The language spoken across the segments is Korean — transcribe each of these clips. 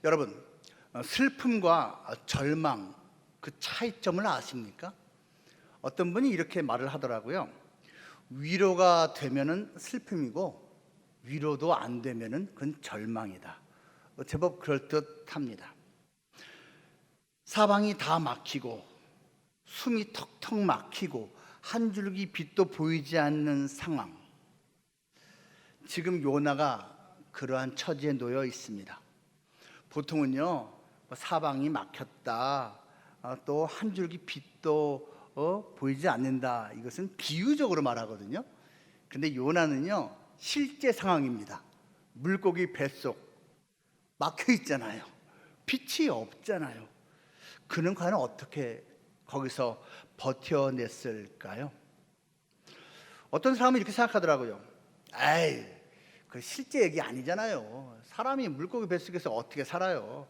여러분, 슬픔과 절망 그 차이점을 아십니까? 어떤 분이 이렇게 말을 하더라고요. 위로가 되면은 슬픔이고 위로도 안 되면은 그건 절망이다. 제법 그럴듯합니다. 사방이 다 막히고 숨이 턱턱 막히고 한 줄기 빛도 보이지 않는 상황. 지금 요나가 그러한 처지에 놓여 있습니다. 보통은요, 사방이 막혔다, 또 한 줄기 빛도 보이지 않는다, 이것은 비유적으로 말하거든요. 근데 요나는요, 실제 상황입니다. 물고기 뱃속 막혀 있잖아요. 빛이 없잖아요. 그는 과연 어떻게 거기서 버텨냈을까요? 어떤 사람은 이렇게 생각하더라고요. 에이, 그 실제 얘기 아니잖아요. 사람이 물고기 뱃속에서 어떻게 살아요?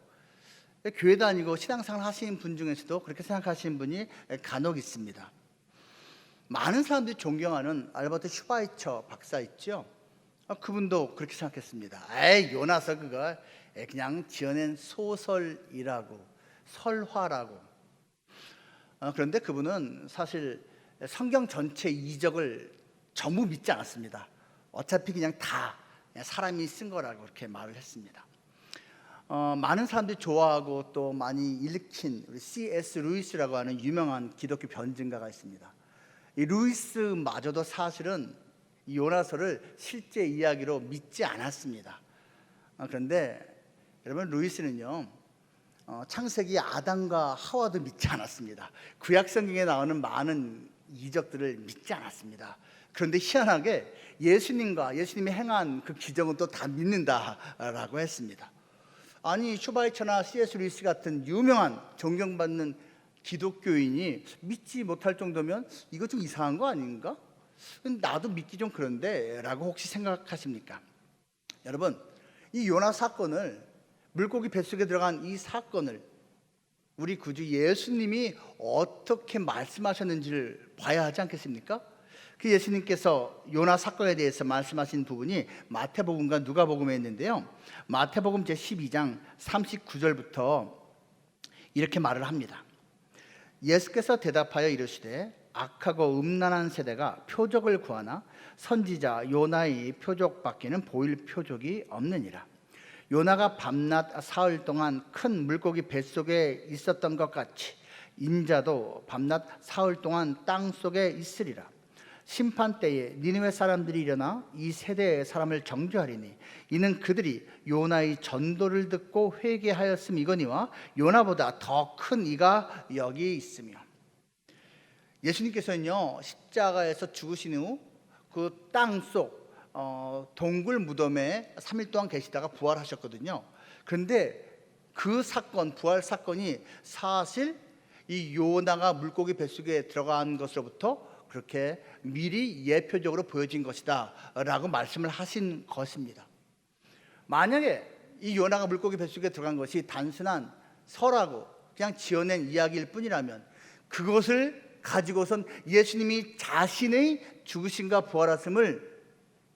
교회 다니고 신앙생활 하시는 분 중에서도 그렇게 생각하시는 분이 간혹 있습니다. 많은 사람들이 존경하는 알버트 슈바이처 박사 있죠? 그분도 그렇게 생각했습니다. 에이, 요나서 그거 그냥 지어낸 소설이라고, 설화라고. 그런데 그분은 사실 성경 전체 이적을 전부 믿지 않았습니다. 어차피 그냥 다 사람이 쓴 거라고 그렇게 말을 했습니다. 많은 사람들이 좋아하고 또 많이 일으킨 우리 C.S. 루이스라고 하는 유명한 기독교 변증가가 있습니다. 이 루이스마저도 사실은 이 요나서를 실제 이야기로 믿지 않았습니다. 그런데 여러분, 루이스는요, 창세기 아담과 하와도 믿지 않았습니다. 구약 성경에 나오는 많은 이적들을 믿지 않았습니다. 그런데 희한하게 예수님과 예수님이 행한 그 기적은 또 다 믿는다라고 했습니다. 아니, 슈바이처나 C.S. 루이스 같은 유명한 존경받는 기독교인이 믿지 못할 정도면 이거 좀 이상한 거 아닌가? 나도 믿기 좀 그런데 라고 혹시 생각하십니까? 여러분, 이 요나 사건을, 물고기 뱃속에 들어간 이 사건을 우리 구주 예수님이 어떻게 말씀하셨는지를 봐야 하지 않겠습니까? 그 예수님께서 요나 사건에 대해서 말씀하신 부분이 마태복음과 누가복음에 있는데요, 마태복음 제12장 39절부터 이렇게 말을 합니다. 예수께서 대답하여 이르시되 악하고 음란한 세대가 표적을 구하나 선지자 요나의 표적밖에는 보일 표적이 없느니라. 요나가 밤낮 사흘 동안 큰 물고기 뱃속에 있었던 것 같이 인자도 밤낮 사흘 동안 땅속에 있으리라. 심판 때에 니느웨 사람들이 일어나 이 세대의 사람을 정죄하리니 이는 그들이 요나의 전도를 듣고 회개하였음이거니와 요나보다 더 큰 이가 여기 있으며. 예수님께서는요, 십자가에서 죽으신 후 그 땅속 동굴 무덤에 3일 동안 계시다가 부활하셨거든요. 그런데 그 사건, 부활 사건이 사실 이 요나가 물고기 뱃속에 들어간 것으로부터 그렇게 미리 예표적으로 보여진 것이다 라고 말씀을 하신 것입니다. 만약에 이 요나가 물고기 뱃속에 들어간 것이 단순한 설하고 그냥 지어낸 이야기일 뿐이라면 그것을 가지고선 예수님이 자신의 죽으심과 부활하심을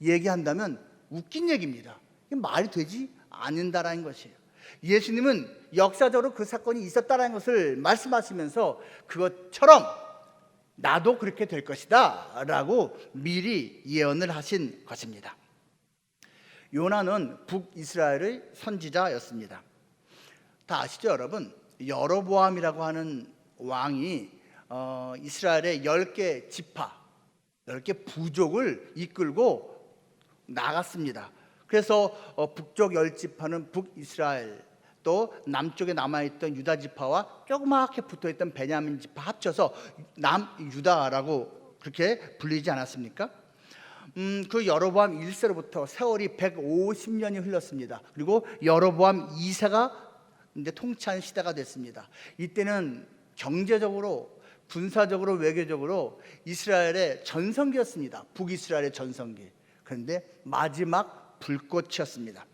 얘기한다면 웃긴 얘기입니다. 이게 말이 되지 않는다라는 것이에요. 예수님은 역사적으로 그 사건이 있었다라는 것을 말씀하시면서 그것처럼 나도 그렇게 될 것이다 라고 미리 예언을 하신 것입니다. 요나는 북이스라엘의 선지자였습니다. 다 아시죠, 여러분? 여로보암이라고 하는 왕이 이스라엘의 10개 지파, 10개 부족을 이끌고 나갔습니다. 그래서 북쪽 10지파는 북이스라엘, 또 남쪽에 남아있던 유다 지파와 조그맣게 붙어있던 베냐민 지파 합쳐서 남유다라고 그렇게 불리지 않았습니까? 그 여로보암 1세로부터 세월이 150년이 흘렀습니다. 그리고 여로보암 2세가 이제 통치한 시대가 됐습니다. 이때는 경제적으로, 군사적으로, 외교적으로 이스라엘의 전성기였습니다. 북이스라엘의 전성기. 그런데 마지막 불꽃이었습니다.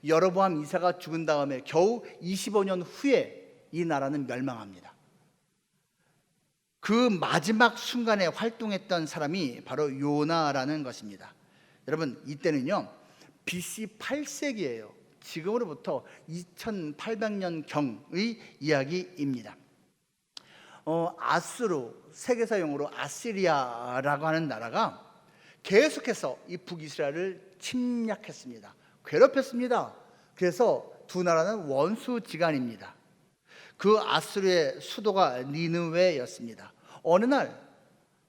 여로보암 2세가 죽은 다음에 겨우 25년 후에 이 나라는 멸망합니다. 그 마지막 순간에 활동했던 사람이 바로 요나라는 것입니다. 여러분, 이때는요 BC 8세기예요. 지금으로부터 2800년 경의 이야기입니다. 아수르, 세계사 용어로 아시리아라고 하는 나라가 계속해서 이 북이스라엘을 침략했습니다. 괴롭혔습니다. 그래서 두 나라는 원수지간입니다. 그 아수르의 수도가 니느웨였습니다. 어느 날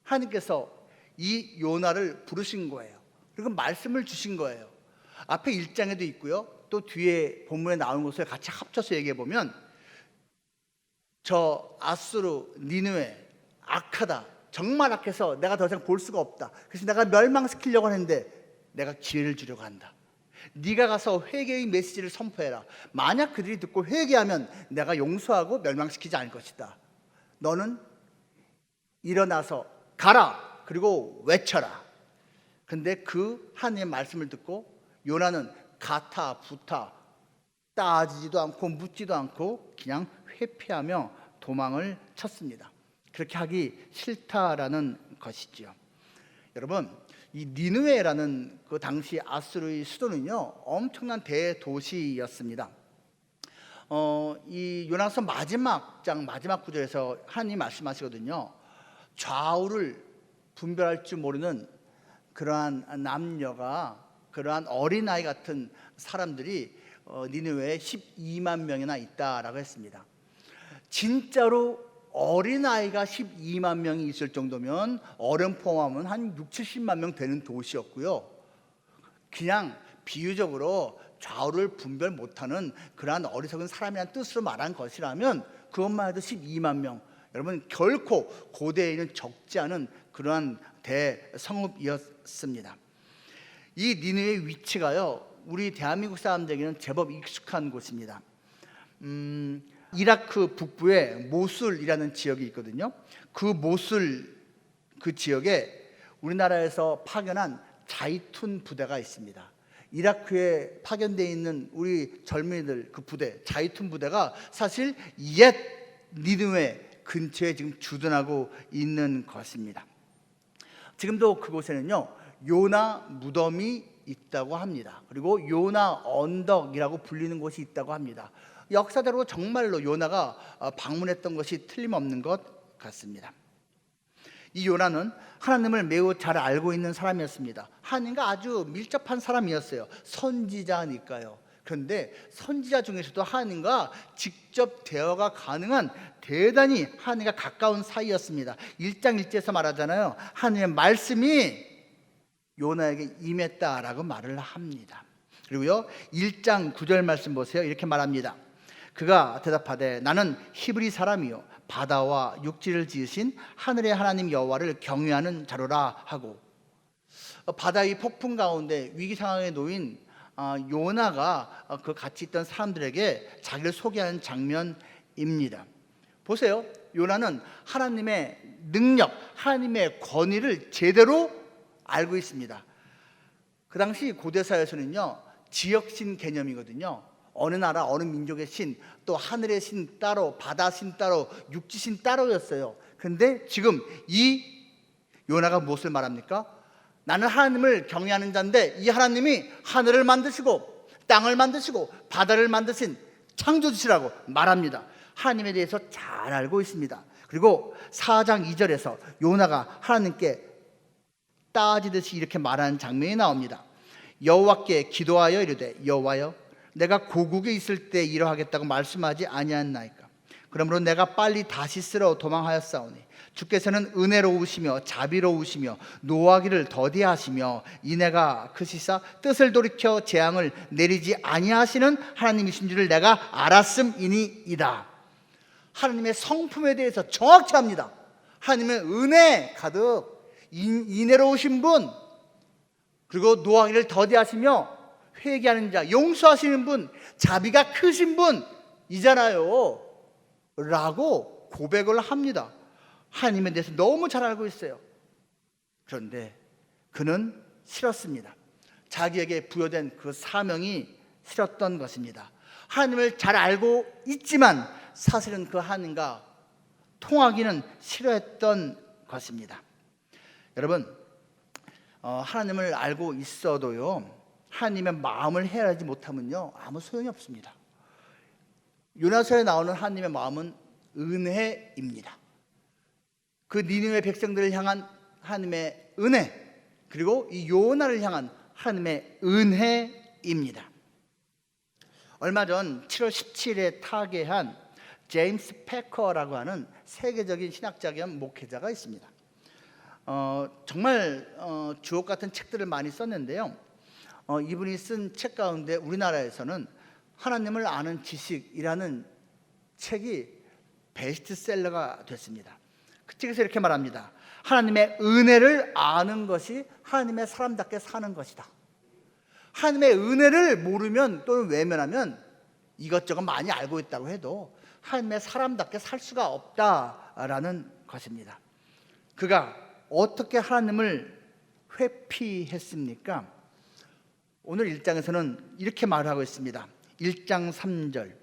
하나님께서 이 요나를 부르신 거예요. 그리고 말씀을 주신 거예요. 앞에 1장에도 있고요, 또 뒤에 본문에 나오는 것을 같이 합쳐서 얘기해 보면, 저 아수르, 니느웨 악하다, 정말 악해서 내가 더 이상 볼 수가 없다. 그래서 내가 멸망시키려고 하는데 내가 기회를 주려고 한다. 네가 가서 회개의 메시지를 선포해라. 만약 그들이 듣고 회개하면 내가 용서하고 멸망시키지 않을 것이다. 너는 일어나서 가라, 그리고 외쳐라. 근데 그 하나님의 말씀을 듣고 요나는 가타 부타 따지지도 않고 묻지도 않고 그냥 회피하며 도망을 쳤습니다. 그렇게 하기 싫다라는 것이지요. 여러분, 이 니느웨라는 그 당시 아수르의 수도는요, 엄청난 대도시였습니다. 이 요나서 마지막 장 마지막 구절에서 하나님 말씀하시거든요. 좌우를 분별할 줄 모르는 그러한 남녀가, 그러한 어린아이 같은 사람들이 니느웨에 12만 명이나 있다라고 했습니다. 진짜로 어린아이가 12만 명이 있을 정도면 어른 포함하면 한 6, 70만 명 되는 도시였고요. 그냥 비유적으로 좌우를 분별 못하는 그러한 어리석은 사람이라는 뜻으로 말한 것이라면 그것만 해도 12만 명. 여러분, 결코 고대에는 적지 않은 그러한 대성읍이었습니다. 이 니느웨의 위치가요, 우리 대한민국 사람들에게는 제법 익숙한 곳입니다. 이라크 북부에 모술이라는 지역이 있거든요. 그 모술 그 지역에 우리나라에서 파견한 자이툰 부대가 있습니다. 이라크에 파견되어 있는 우리 젊은이들 그 부대, 자이툰 부대가 사실 옛 니느웨 근처에 지금 주둔하고 있는 것입니다. 지금도 그곳에는요, 요나 무덤이 있다고 합니다. 그리고 요나 언덕이라고 불리는 곳이 있다고 합니다. 역사대로 정말로 요나가 방문했던 것이 틀림없는 것 같습니다. 이 요나는 하나님을 매우 잘 알고 있는 사람이었습니다. 하나님과 아주 밀접한 사람이었어요. 선지자니까요. 그런데 선지자 중에서도 하나님과 직접 대화가 가능한 대단히 하나님과 가까운 사이였습니다. 1장 1절에서 말하잖아요. 하나님의 말씀이 요나에게 임했다라고 말을 합니다. 그리고요, 1장 9절 말씀 보세요. 이렇게 말합니다. 그가 대답하되 나는 히브리 사람이요 바다와 육지를 지으신 하늘의 하나님 여호와를 경외하는 자로라 하고, 바다의 폭풍 가운데 위기 상황에 놓인 요나가 그 같이 있던 사람들에게 자기를 소개하는 장면입니다. 보세요. 요나는 하나님의 능력, 하나님의 권위를 제대로 알고 있습니다. 그 당시 고대사에서는요, 지역신 개념이거든요. 어느 나라 어느 민족의 신, 또 하늘의 신 따로, 바다 신 따로, 육지 신 따로였어요. 그런데 지금 이 요나가 무엇을 말합니까? 나는 하나님을 경외하는 자인데 이 하나님이 하늘을 만드시고 땅을 만드시고 바다를 만드신 창조주시라고 말합니다. 하나님에 대해서 잘 알고 있습니다. 그리고 4장 2절에서 요나가 하나님께 따지듯이 이렇게 말하는 장면이 나옵니다. 여호와께 기도하여 이르되 여호와여 내가 고국에 있을 때 이러하겠다고 말씀하지 아니하나이까. 그러므로 내가 빨리 다시스로 도망하였사오니 주께서는 은혜로우시며 자비로우시며 노하기를 더디하시며 이내가 크시사 뜻을 돌이켜 재앙을 내리지 아니하시는 하나님이신 줄을 내가 알았음이니이다. 하나님의 성품에 대해서 정확히 합니다. 하나님의 은혜 가득, 인애로우신 분, 그리고 노하기를 더디하시며 회개하는 자, 용서하시는 분, 자비가 크신 분이잖아요 라고 고백을 합니다. 하나님에 대해서 너무 잘 알고 있어요. 그런데 그는 싫었습니다. 자기에게 부여된 그 사명이 싫었던 것입니다. 하나님을 잘 알고 있지만 사실은 그 하나님과 통하기는 싫어했던 것입니다. 여러분, 하나님을 알고 있어도요, 하나님의 마음을 헤아리지 못하면요 아무 소용이 없습니다. 요나서에 나오는 하나님의 마음은 은혜입니다. 그 니느웨 백성들을 향한 하나님의 은혜, 그리고 이 요나를 향한 하나님의 은혜입니다. 얼마 전 7월 17일에 타계한 제임스 패커라고 하는 세계적인 신학자 겸 목회자가 있습니다. 정말 주옥 같은 책들을 많이 썼는데요. 이분이 쓴 책 가운데 우리나라에서는 하나님을 아는 지식이라는 책이 베스트셀러가 됐습니다. 그 책에서 이렇게 말합니다. 하나님의 은혜를 아는 것이 하나님의 사람답게 사는 것이다. 하나님의 은혜를 모르면 또는 외면하면 이것저것 많이 알고 있다고 해도 하나님의 사람답게 살 수가 없다라는 것입니다. 그가 어떻게 하나님을 회피했습니까? 오늘 1장에서는 이렇게 말하고 있습니다. 1장 3절.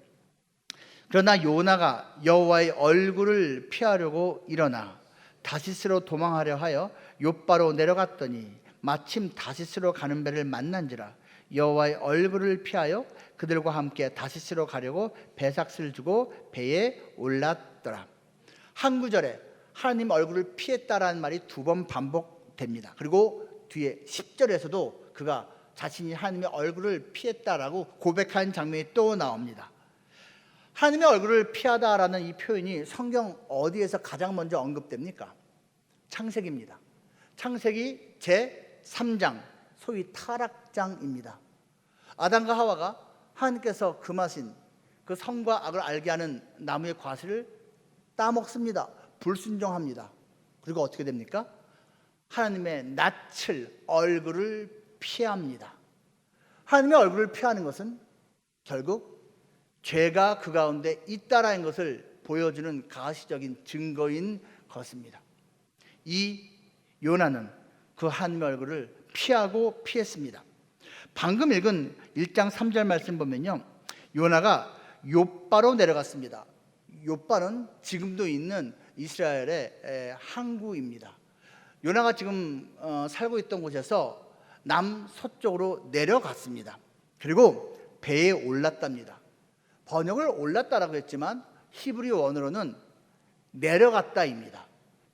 그러나 요나가 여호와의 얼굴을 피하려고 일어나 다시스로 도망하려 하여 욥바로 내려갔더니 마침 다시스로 가는 배를 만난지라 여호와의 얼굴을 피하여 그들과 함께 다시스로 가려고 배삭스를 주고 배에 올랐더라. 한 구절에 하나님 얼굴을 피했다라는 말이 2번 반복됩니다. 그리고 뒤에 10절에서도 그가 자신이 하나님의 얼굴을 피했다라고 고백한 장면이 또 나옵니다. 하나님의 얼굴을 피하다라는 이 표현이 성경 어디에서 가장 먼저 언급됩니까? 창세기입니다. 창세기 제3장, 소위 타락장입니다. 아담과 하와가 하나님께서 금하신 그 선과 악을 알게 하는 나무의 과실을 따먹습니다. 불순종합니다. 그리고 어떻게 됩니까? 하나님의 낯을, 얼굴을 피합니다. 하나님의 얼굴을 피하는 것은 결국 죄가 그 가운데 있다라는 것을 보여주는 가시적인 증거인 것입니다. 이 요나는 그 하나님의 얼굴을 피하고 피했습니다. 방금 읽은 1장 3절 말씀 보면요, 요나가 욥바로 내려갔습니다. 욥바는 지금도 있는 이스라엘의 항구입니다. 요나가 지금 살고 있던 곳에서 남서쪽으로 내려갔습니다. 그리고 배에 올랐답니다. 번역을 올랐다라고 했지만 히브리 원어로는 내려갔다입니다.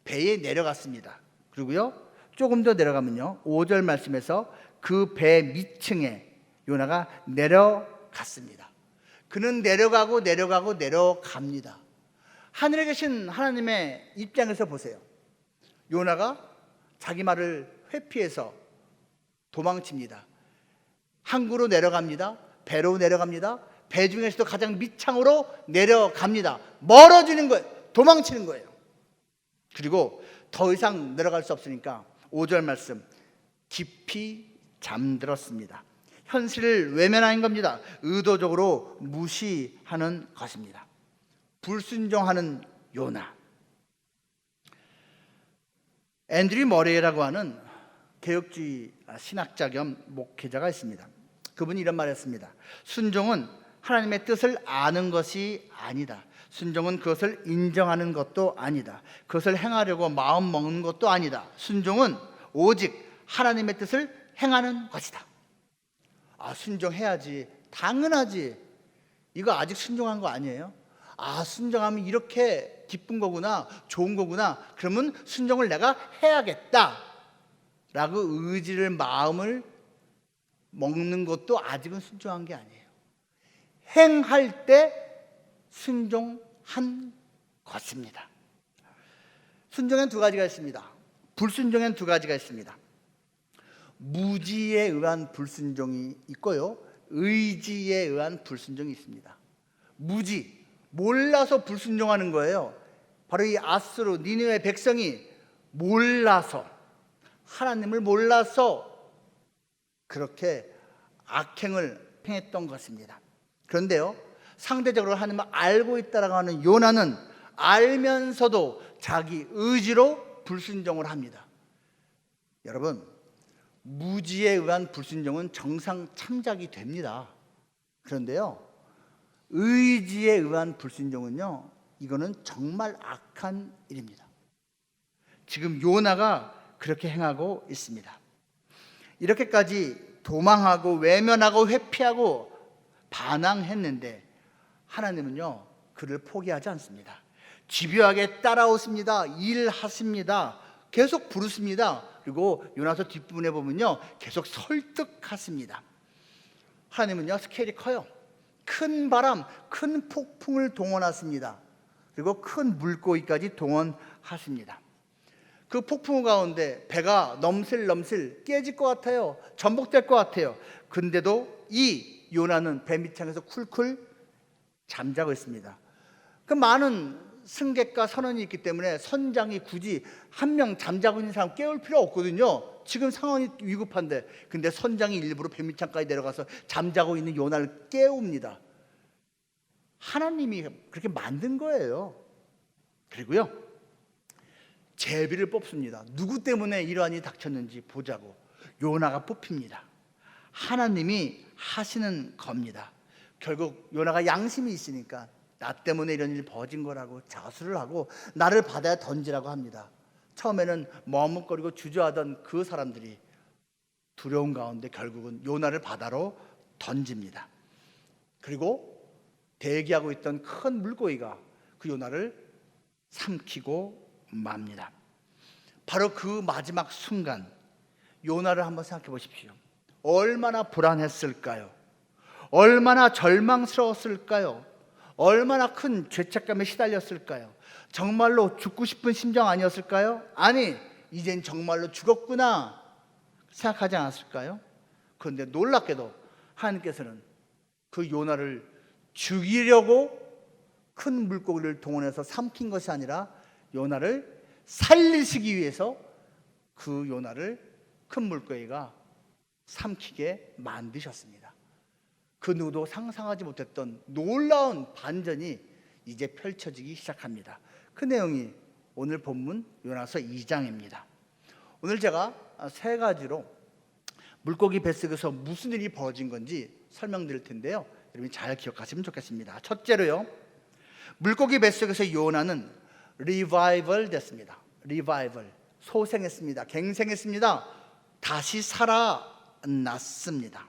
배에 내려갔습니다. 그리고요, 조금 더 내려가면요, 5절 말씀에서 그 배 밑층에 요나가 내려갔습니다. 그는 내려갑니다. 하늘에 계신 하나님의 입장에서 보세요. 요나가 자기 말을 회피해서 도망칩니다. 항구로 내려갑니다. 배로 내려갑니다. 배 중에서도 가장 밑창으로 내려갑니다. 멀어지는 거예요. 도망치는 거예요. 그리고 더 이상 내려갈 수 없으니까 5절 말씀, 깊이 잠들었습니다. 현실을 외면하는 겁니다. 의도적으로 무시하는 것입니다. 불순종하는 요나. 앤드류 머레이라고 하는 개혁주의 신학자 겸 목회자가 있습니다. 그분이 이런 말을 했습니다. 순종은 하나님의 뜻을 아는 것이 아니다. 순종은 그것을 인정하는 것도 아니다. 그것을 행하려고 마음 먹는 것도 아니다. 순종은 오직 하나님의 뜻을 행하는 것이다. 순종해야지. 당연하지. 이거 아직 순종한 거 아니에요? 순종하면 이렇게 기쁜 거구나, 좋은 거구나. 그러면 순종을 내가 해야겠다 라고 의지를, 마음을 먹는 것도 아직은 순종한 게 아니에요. 행할 때 순종한 것입니다. 순종엔 2가지가 있습니다. 불순종엔 2가지가 있습니다. 무지에 의한 불순종이 있고요, 의지에 의한 불순종이 있습니다. 무지, 몰라서 불순종하는 거예요. 바로 이 아수르 니느웨 백성이 몰라서, 하나님을 몰라서 그렇게 악행을 행했던 것입니다. 그런데요, 상대적으로 하나님을 알고 있다라고 하는 요나는 알면서도 자기 의지로 불순종을 합니다. 여러분, 무지에 의한 불순종은 정상 참작이 됩니다. 그런데요, 의지에 의한 불순종은요, 이거는 정말 악한 일입니다. 지금 요나가 그렇게 행하고 있습니다. 이렇게까지 도망하고 외면하고 회피하고 반항했는데 하나님은요 그를 포기하지 않습니다. 집요하게 따라오십니다. 일하십니다. 계속 부르십니다. 그리고 요나서 뒷부분에 보면요 계속 설득하십니다. 하나님은요 스케일이 커요. 큰 바람, 큰 폭풍을 동원하십니다. 그리고 큰 물고기까지 동원하십니다. 그 폭풍 가운데 배가 넘실넘실 깨질 것 같아요. 전복될 것 같아요. 근데도 이 요나는 배 밑창에서 쿨쿨 잠자고 있습니다. 그 많은 승객과 선원이 있기 때문에 선장이 굳이 한 명 잠자고 있는 사람 깨울 필요 없거든요. 지금 상황이 위급한데. 근데 선장이 일부러 배 밑창까지 내려가서 잠자고 있는 요나를 깨웁니다. 하나님이 그렇게 만든 거예요. 그리고요 제비를 뽑습니다. 누구 때문에 이러한 일이 닥쳤는지 보자고. 요나가 뽑힙니다. 하나님이 하시는 겁니다. 결국 요나가 양심이 있으니까 나 때문에 이런 일이 벌어진 거라고 자수를 하고 나를 바다에 던지라고 합니다. 처음에는 머뭇거리고 주저하던 그 사람들이 두려운 가운데 결국은 요나를 바다로 던집니다. 그리고 대기하고 있던 큰 물고기가 그 요나를 삼키고 맙니다. 바로 그 마지막 순간 요나를 한번 생각해 보십시오. 얼마나 불안했을까요? 얼마나 절망스러웠을까요? 얼마나 큰 죄책감에 시달렸을까요? 정말로 죽고 싶은 심정 아니었을까요? 아니, 이젠 정말로 죽었구나 생각하지 않았을까요? 그런데 놀랍게도 하나님께서는 그 요나를 죽이려고 큰 물고기를 동원해서 삼킨 것이 아니라 요나를 살리시기 위해서 그 요나를 큰 물고기가 삼키게 만드셨습니다. 그 누구도 상상하지 못했던 놀라운 반전이 이제 펼쳐지기 시작합니다. 그 내용이 오늘 본문 요나서 2장입니다. 오늘 제가 세 가지로 물고기 뱃속에서 무슨 일이 벌어진 건지 설명드릴 텐데요. 여러분이 잘 기억하시면 좋겠습니다. 첫째로요, 물고기 뱃속에서 요나는 리바이벌 됐습니다. 리바이벌, 소생했습니다. 갱생했습니다. 다시 살아났습니다.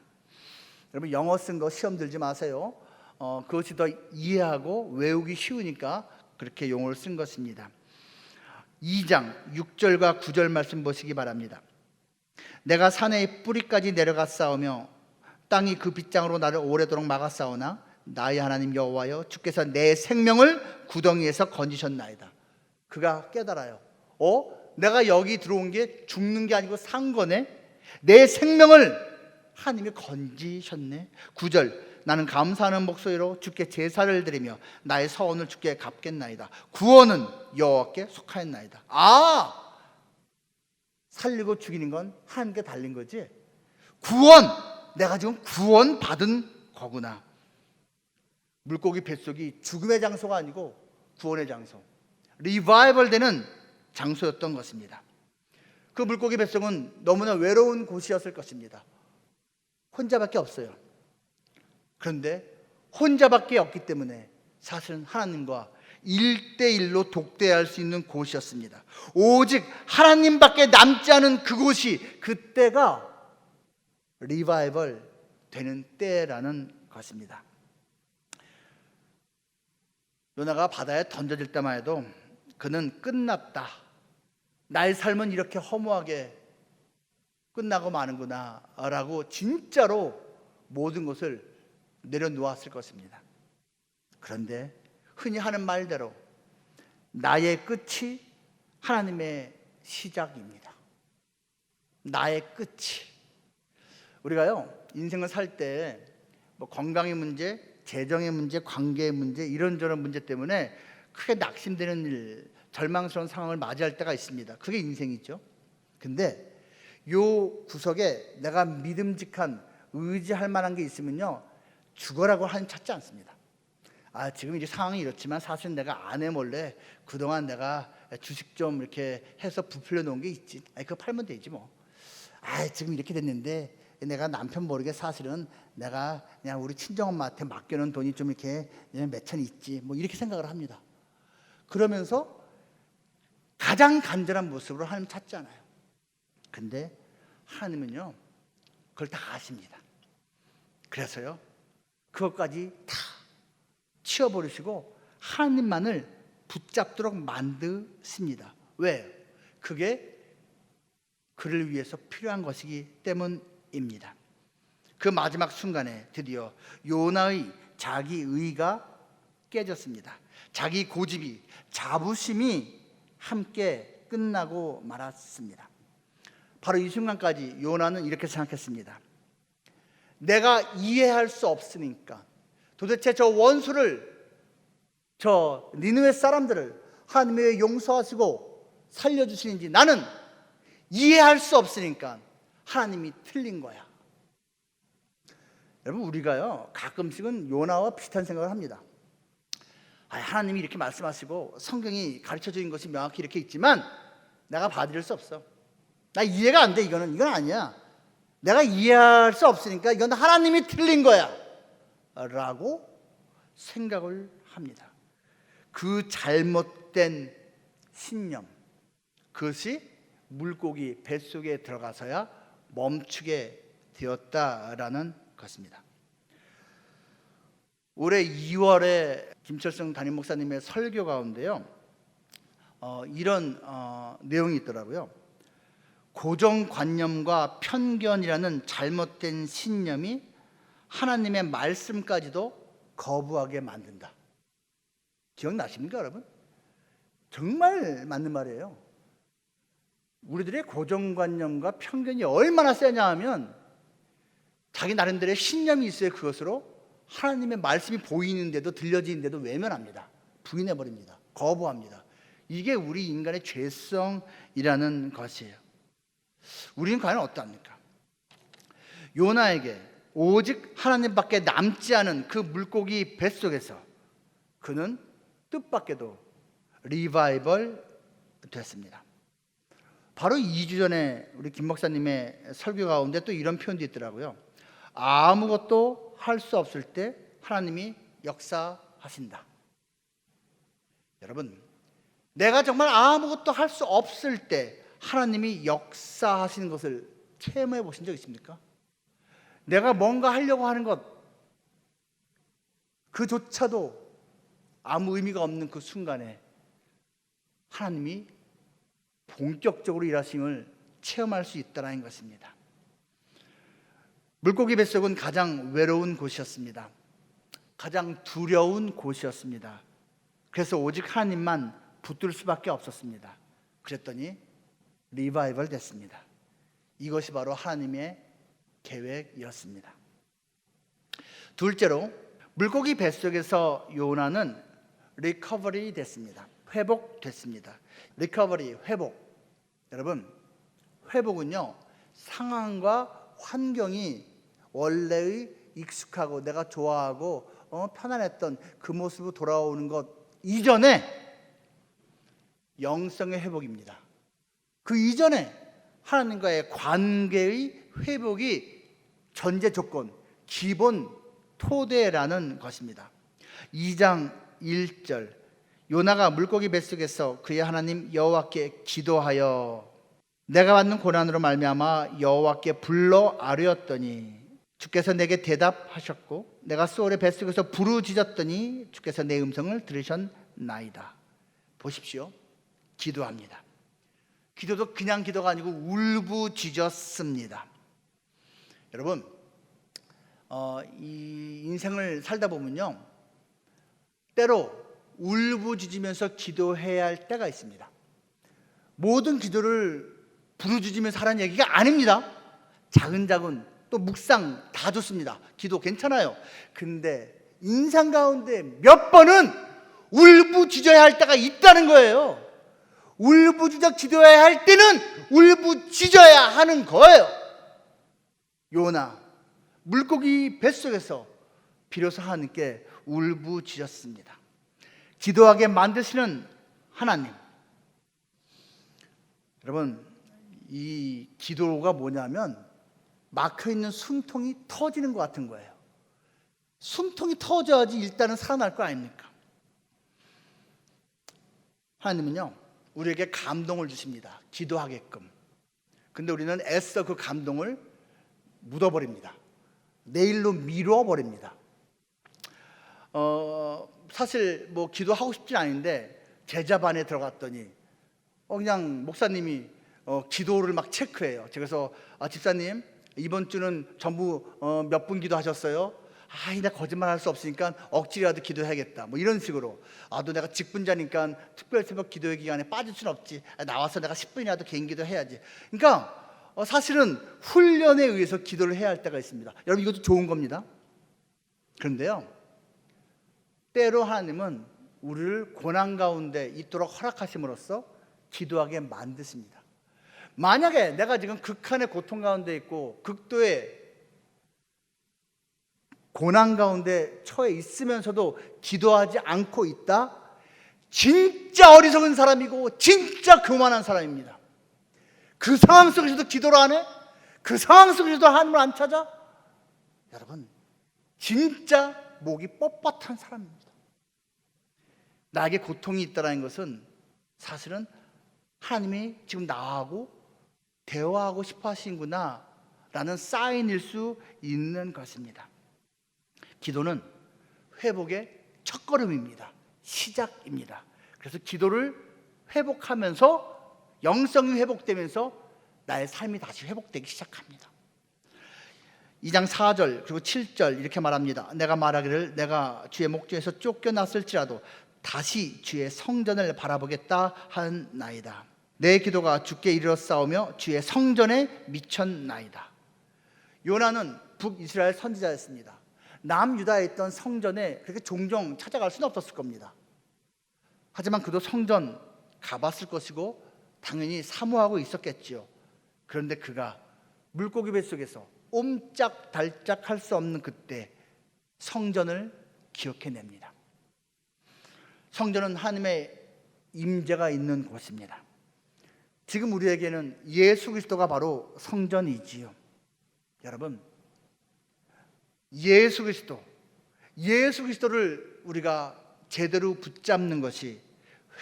여러분 영어 쓴 거 시험 들지 마세요. 그것이 더 이해하고 외우기 쉬우니까 그렇게 용어를 쓴 것입니다. 2장 6절과 9절 말씀 보시기 바랍니다. 내가 산의 뿌리까지 내려갔사오며 땅이 그 빗장으로 나를 오래도록 막았사오나 나의 하나님 여호와여 주께서 내 생명을 구덩이에서 건지셨나이다. 그가 깨달아요. 내가 여기 들어온 게 죽는 게 아니고 산 거네. 내 생명을 하나님이 건지셨네. 9절 나는 감사하는 목소리로 주께 제사를 드리며 나의 서원을 주께 갚겠나이다. 구원은 여호와께 속하였나이다. 살리고 죽이는 건 하나님께 달린 거지. 구원, 내가 지금 구원 받은 거구나. 물고기 뱃속이 죽음의 장소가 아니고 구원의 장소, 리바이벌 되는 장소였던 것입니다. 그 물고기 뱃속은 너무나 외로운 곳이었을 것입니다. 혼자밖에 없어요. 그런데 혼자밖에 없기 때문에 사실은 하나님과 1대1로 독대할 수 있는 곳이었습니다. 오직 하나님밖에 남지 않은 그곳이 그때가 리바이벌 되는 때라는 것입니다. 요나가 바다에 던져질 때만 해도 그는 끝났다, 나의 삶은 이렇게 허무하게 끝나고 마는구나 라고 진짜로 모든 것을 내려놓았을 것입니다. 그런데 흔히 하는 말대로 나의 끝이 하나님의 시작입니다. 나의 끝이. 우리가요 인생을 살 때 뭐 건강의 문제, 재정의 문제, 관계의 문제, 이런저런 문제 때문에 크게 낙심되는 일, 절망스러운 상황을 맞이할 때가 있습니다. 그게 인생이죠. 근데 요 구석에 내가 믿음직한 의지할 만한 게 있으면요 죽어라고 하나님 찾지 않습니다. 지금 이제 상황이 이렇지만 사실 내가 아내 몰래 그동안 내가 주식 좀 이렇게 해서 부풀려 놓은 게 있지. 그거 팔면 되지 뭐. 지금 이렇게 됐는데 내가 남편 모르게 사실은 내가 그냥 우리 친정엄마한테 맡겨놓은 돈이 좀 이렇게 몇천 있지 뭐 이렇게 생각을 합니다. 그러면서 가장 간절한 모습으로 하나님 찾잖아요. 근데 하나님은요 그걸 다 아십니다. 그래서요, 그것까지 다 치워버리시고 하나님만을 붙잡도록 만드십니다. 왜? 그게 그를 위해서 필요한 것이기 때문입니다. 그 마지막 순간에 드디어 요나의 자기 의가 깨졌습니다. 자기 고집이, 자부심이 함께 끝나고 말았습니다. 바로 이 순간까지 요나는 이렇게 생각했습니다. 내가 이해할 수 없으니까 도대체 저 원수를, 저 니느웨 사람들을 하나님이 왜 용서하시고 살려주시는지 나는 이해할 수 없으니까 하나님이 틀린 거야. 여러분, 우리가요 가끔씩은 요나와 비슷한 생각을 합니다. 하나님이 이렇게 말씀하시고 성경이 가르쳐주는 것이 명확히 이렇게 있지만 내가 받아들일 수 없어. 나 이해가 안 돼. 이건 아니야. 내가 이해할 수 없으니까 이건 하나님이 틀린 거야 라고 생각을 합니다. 그 잘못된 신념, 그것이 물고기 뱃속에 들어가서야 멈추게 되었다라는 것입니다. 올해 2월에 김철성 담임 목사님의 설교 가운데요, 이런 내용이 있더라고요. 고정관념과 편견이라는 잘못된 신념이 하나님의 말씀까지도 거부하게 만든다. 기억나십니까, 여러분? 정말 맞는 말이에요. 우리들의 고정관념과 편견이 얼마나 세냐 하면 자기 나름대로의 신념이 있어야 그것으로 하나님의 말씀이 보이는데도, 들려지는데도 외면합니다. 부인해버립니다. 거부합니다. 이게 우리 인간의 죄성이라는 것이에요. 우리는 과연 어떠합니까? 요나에게 오직 하나님밖에 남지 않은 그 물고기 뱃속에서 그는 뜻밖에도 리바이벌 됐습니다. 바로 2주 전에 우리 김 목사님의 설교 가운데 또 이런 표현도 있더라고요. 아무것도 할 수 없을 때 하나님이 역사하신다. 여러분, 내가 정말 아무것도 할 수 없을 때 하나님이 역사하시는 것을 체험해 보신 적 있습니까? 내가 뭔가 하려고 하는 것, 그조차도 아무 의미가 없는 그 순간에 하나님이 본격적으로 일하심을 체험할 수 있다는 것입니다. 물고기 뱃속은 가장 외로운 곳이었습니다. 가장 두려운 곳이었습니다. 그래서 오직 하나님만 붙들 수밖에 없었습니다. 그랬더니 리바이벌 됐습니다. 이것이 바로 하나님의 계획이었습니다. 둘째로, 물고기 뱃속에서 요나는 리커버리 됐습니다. 회복됐습니다. 리커버리, 회복. 여러분, 회복은요, 상황과 환경이 원래의 익숙하고 내가 좋아하고 편안했던 그 모습으로 돌아오는 것 이전에 영성의 회복입니다. 그 이전에 하나님과의 관계의 회복이 전제 조건, 기본 토대라는 것입니다. 2장 1절, 요나가 물고기 뱃속에서 그의 하나님 여호와께 기도하여 내가 받는 고난으로 말미암아 여호와께 불러 아뢰었더니 주께서 내게 대답하셨고 내가 소울의 뱃속에서 부르짖었더니 주께서 내 음성을 들으셨나이다. 보십시오. 기도합니다. 기도도 그냥 기도가 아니고 울부짖었습니다. 여러분, 이 인생을 살다 보면요, 때로 울부짖으면서 기도해야 할 때가 있습니다. 모든 기도를 부르짖으면서 하라는 얘기가 아닙니다. 작은 또 묵상 다 좋습니다. 기도 괜찮아요. 근데 인생 가운데 몇 번은 울부짖어야 할 때가 있다는 거예요. 울부짖어 기도해야 할 때는 울부짖어야 하는 거예요. 요나, 물고기 뱃속에서 비로소 하나님께 울부짖었습니다. 기도하게 만드시는 하나님. 여러분, 이 기도가 뭐냐면 막혀있는 숨통이 터지는 것 같은 거예요. 숨통이 터져야지 일단은 살아날 거 아닙니까? 하나님은요, 우리에게 감동을 주십니다. 기도하게끔. 근데 우리는 애써 그 감동을 묻어버립니다. 내일로 미뤄버립니다. 사실 뭐 기도하고 싶진 않은데 제자반에 들어갔더니 그냥 목사님이 기도를 막 체크해요. 그래서 집사님 이번 주는 전부 몇 분 기도하셨어요? 나 거짓말할 수 없으니까 억지라도 기도해야겠다. 뭐 이런 식으로. 또 내가 직분자니까 특별 새벽 기도회 기간에 빠질 순 없지. 나와서 내가 10분이라도 개인 기도 해야지. 그러니까 사실은 훈련에 의해서 기도를 해야 할 때가 있습니다. 여러분 이것도 좋은 겁니다. 그런데요, 때로 하나님은 우리를 고난 가운데 있도록 허락하심으로써 기도하게 만드십니다. 만약에 내가 지금 극한의 고통 가운데 있고 극도의 고난 가운데 처해 있으면서도 기도하지 않고 있다? 진짜 어리석은 사람이고 진짜 교만한 사람입니다. 그 상황 속에서도 기도를 안 해? 그 상황 속에서도 하나님을 안 찾아? 여러분, 진짜 목이 뻣뻣한 사람입니다. 나에게 고통이 있다는 것은 사실은 하나님이 지금 나하고 대화하고 싶어 하시는구나 라는 사인일 수 있는 것입니다. 기도는 회복의 첫걸음입니다. 시작입니다. 그래서 기도를 회복하면서 영성이 회복되면서 나의 삶이 다시 회복되기 시작합니다. 2장 4절 그리고 7절 이렇게 말합니다. 내가 말하기를 내가 주의 목전에서 쫓겨났을지라도 다시 주의 성전을 바라보겠다 하나이다. 내 기도가 주께 이르렀사오며 주의 성전에 미쳤나이다. 요나는 북이스라엘 선지자였습니다. 남유다에 있던 성전에 그렇게 종종 찾아갈 수는 없었을 겁니다. 하지만 그도 성전 가봤을 것이고 당연히 사모하고 있었겠지요. 그런데 그가 물고기 뱃속에서 옴짝달짝 할 수 없는 그때 성전을 기억해냅니다. 성전은 하나님의 임재가 있는 곳입니다. 지금 우리에게는 예수 그리스도가 바로 성전이지요. 여러분, 예수 그리스도를 우리가 제대로 붙잡는 것이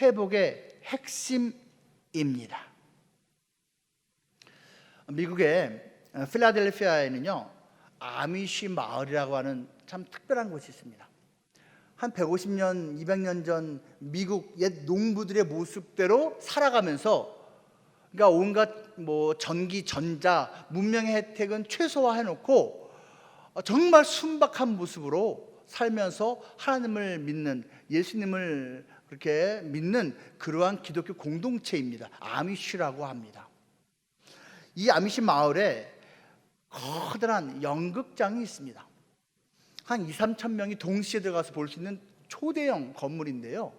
회복의 핵심입니다. 미국의 필라델피아에는요, 아미시 마을이라고 하는 참 특별한 곳이 있습니다. 한 150년, 200년 전 미국 옛 농부들의 모습대로 살아가면서, 그러니까 온갖 전기, 전자, 문명의 혜택은 최소화해놓고 정말 순박한 모습으로 살면서 하나님을 믿는, 예수님을 그렇게 믿는 그러한 기독교 공동체입니다. 아미시라고 합니다. 이 아미시 마을에 커다란 연극장이 있습니다. 한 2, 3천 명이 동시에 들어가서 볼 수 있는 초대형 건물인데요,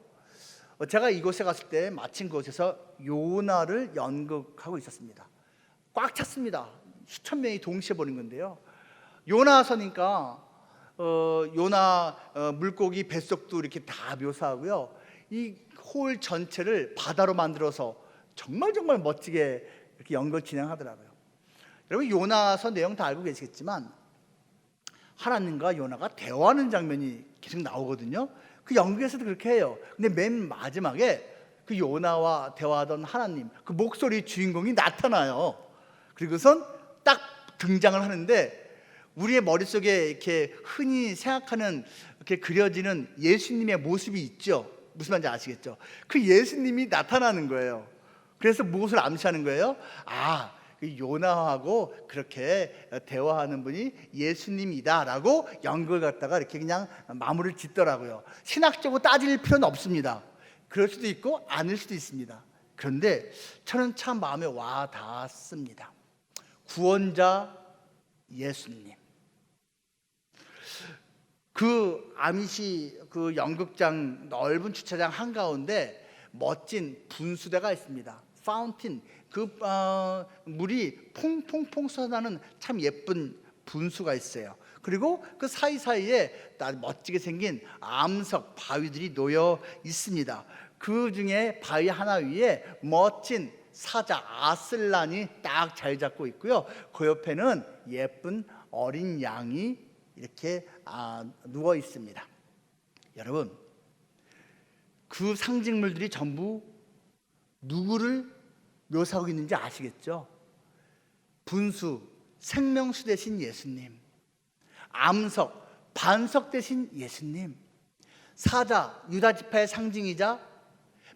제가 이곳에 갔을 때 마침 그곳에서 요나를 연극하고 있었습니다. 꽉 찼습니다. 수천 명이 동시에 보는 건데요, 요나 서니까 요나 물고기 뱃속도 이렇게 다 묘사하고요, 이 홀 전체를 바다로 만들어서 정말 멋지게 이렇게 연극 진행하더라고요. 여러분, 요나서 내용 다 알고 계시겠지만 하나님과 요나가 대화하는 장면이 계속 나오거든요. 그 연극에서도 그렇게 해요. 근데 맨 마지막에 그 요나와 대화하던 하나님, 그 목소리 주인공이 나타나요. 그리고선 딱 등장을 하는데 우리의 머릿속에 이렇게 흔히 생각하는, 이렇게 그려지는 예수님의 모습이 있죠. 무슨 말인지 아시겠죠? 그 예수님이 나타나는 거예요. 그래서 무엇을 암시하는 거예요? 요나하고 그렇게 대화하는 분이 예수님이다라고 연극을 갖다가 이렇게 그냥 마무리를 짓더라고요. 신학적으로 따질 필요는 없습니다. 그럴 수도 있고 아닐 수도 있습니다. 그런데 저는 참 마음에 와 닿았습니다. 구원자 예수님. 그 아미시 그 연극장 넓은 주차장 한가운데 멋진 분수대가 있습니다. 파운틴, 물이 퐁퐁퐁 쏟아나는 참 예쁜 분수가 있어요. 그리고 그 사이사이에 멋지게 생긴 암석 바위들이 놓여 있습니다. 그 중에 바위 하나 위에 멋진 사자 아슬란이 딱 자리 잡고 있고요, 그 옆에는 예쁜 어린 양이 이렇게 누워 있습니다. 여러분, 그 상징물들이 전부 누구를 묘사하고 있는지 아시겠죠? 분수, 생명수 되신 예수님, 암석, 반석 되신 예수님, 사자, 유다 지파의 상징이자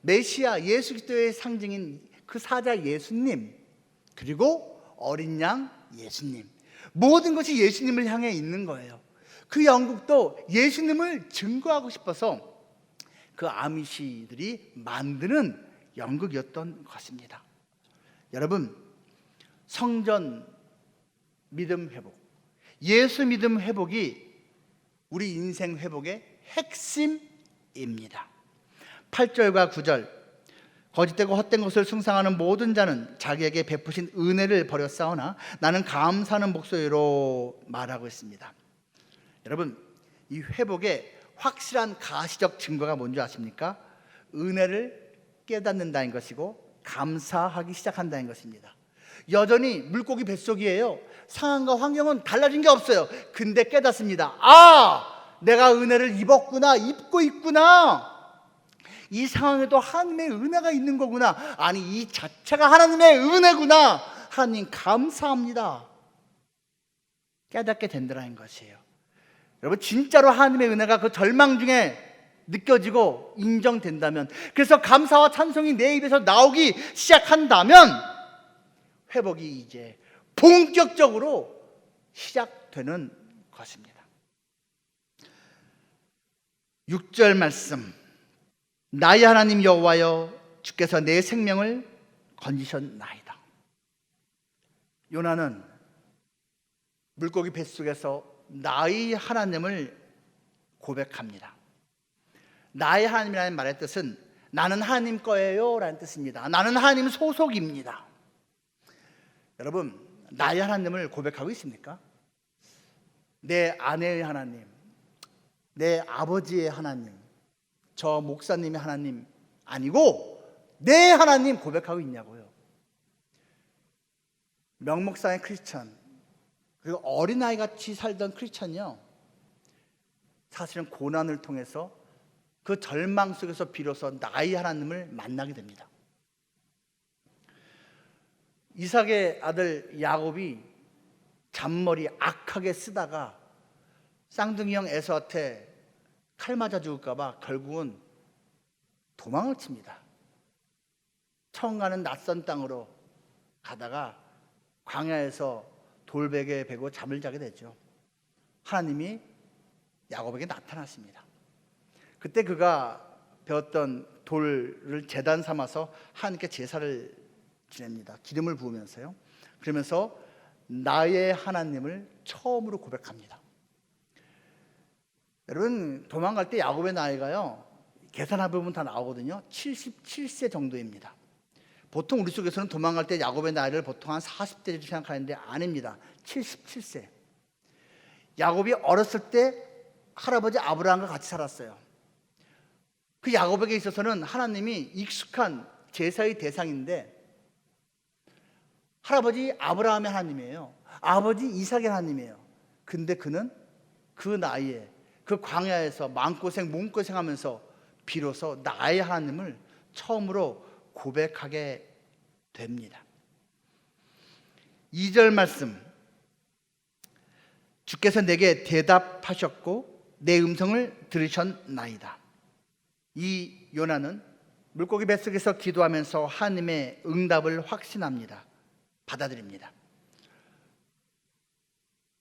메시아 예수 그리스도의 상징인 그 사자 예수님, 그리고 어린 양 예수님, 모든 것이 예수님을 향해 있는 거예요. 그 영국도 예수님을 증거하고 싶어서 그 아미시들이 만드는 연극이었던 것입니다. 여러분, 성전 믿음 회복, 예수 믿음 회복이 우리 인생 회복의 핵심입니다. 8절과 9절, 거짓되고 헛된 것을 숭상하는 모든 자는 자기에게 베푸신 은혜를 버렸사오나 나는 감사하는 목소리로 말하고 있습니다. 여러분, 이 회복의 확실한 가시적 증거가 뭔지 아십니까? 은혜를 깨닫는다는 것이고 감사하기 시작한다는 것입니다. 여전히 물고기 뱃속이에요. 상황과 환경은 달라진 게 없어요. 근데 깨닫습니다. 아, 내가 은혜를 입었구나, 입고 있구나. 이 상황에도 하나님의 은혜가 있는 거구나. 아니, 이 자체가 하나님의 은혜구나. 하나님 감사합니다. 깨닫게 된다는 것이에요. 여러분, 진짜로 하나님의 은혜가 그 절망 중에 느껴지고 인정된다면, 그래서 감사와 찬송이 내 입에서 나오기 시작한다면 회복이 이제 본격적으로 시작되는 것입니다. 6절 말씀, 나의 하나님 여호와여 주께서 내 생명을 건지셨나이다. 요나는 물고기 뱃속에서 나의 하나님을 고백합니다. 나의 하나님이라는 말의 뜻은 나는 하나님 거예요 라는 뜻입니다. 나는 하나님 소속입니다. 여러분, 나의 하나님을 고백하고 있습니까? 내 아내의 하나님, 내 아버지의 하나님, 저 목사님의 하나님 아니고 내 하나님 고백하고 있냐고요. 명목상의 크리스천, 그리고 어린아이 같이 살던 크리스천이요, 사실은 고난을 통해서 그 절망 속에서 비로소 나의 하나님을 만나게 됩니다. 이삭의 아들 야곱이 잔머리 악하게 쓰다가 쌍둥이 형 에서한테 칼 맞아 죽을까 봐 결국은 도망을 칩니다. 처음 가는 낯선 땅으로 가다가 광야에서 돌베개 베고 잠을 자게 되죠. 하나님이 야곱에게 나타났습니다. 그때 그가 배웠던 돌을 제단 삼아서 하나님께 제사를 지냅니다. 기름을 부으면서요. 그러면서 나의 하나님을 처음으로 고백합니다. 여러분, 도망갈 때 야곱의 나이가요, 계산해보면 다 나오거든요. 77세 정도입니다. 보통 우리 속에서는 도망갈 때 야곱의 나이를 보통 한 40대 정도 생각하는데 아닙니다. 77세. 야곱이 어렸을 때 할아버지 아브라함과 같이 살았어요. 그 야곱에게 있어서는 하나님이 익숙한 제사의 대상인데, 할아버지 아브라함의 하나님이에요. 아버지 이삭의 하나님이에요. 근데 그는 그 나이에 그 광야에서 마음고생 몸고생하면서 비로소 나의 하나님을 처음으로 고백하게 됩니다. 2절 말씀, 주께서 내게 대답하셨고 내 음성을 들으셨나이다. 이 요나는 물고기 뱃속에서 기도하면서 하나님의 응답을 확신합니다. 받아들입니다.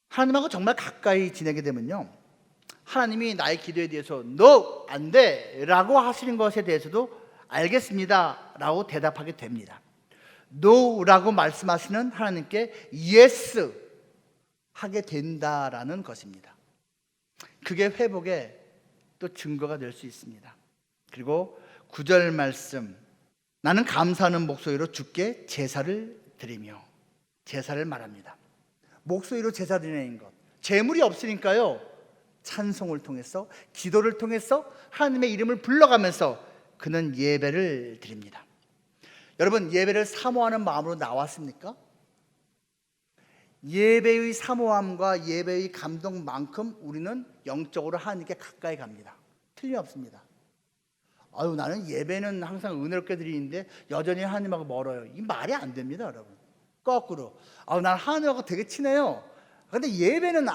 하나님하고 정말 가까이 지내게 되면요, 하나님이 나의 기도에 대해서 No, 안 돼 라고 하시는 것에 대해서도 알겠습니다 라고 대답하게 됩니다. No 라고 말씀하시는 하나님께 Yes 하게 된다라는 것입니다. 그게 회복의 또 증거가 될 수 있습니다. 그리고 9절 말씀, 나는 감사하는 목소리로 주께 제사를 드리며, 제사를 말합니다. 목소리로 제사 드리는 것, 재물이 없으니까요, 찬송을 통해서, 기도를 통해서 하나님의 이름을 불러가면서 그는 예배를 드립니다. 여러분, 예배를 사모하는 마음으로 나왔습니까? 예배의 사모함과 예배의 감동만큼 우리는 영적으로 하나님께 가까이 갑니다. 틀림없습니다. 아유, 나는 예배는 항상 은혜롭게 드리는데 여전히 하나님하고 멀어요. 이 말이 안 됩니다, 여러분. 거꾸로. 난 하나님하고 되게 친해요. 근데 예배는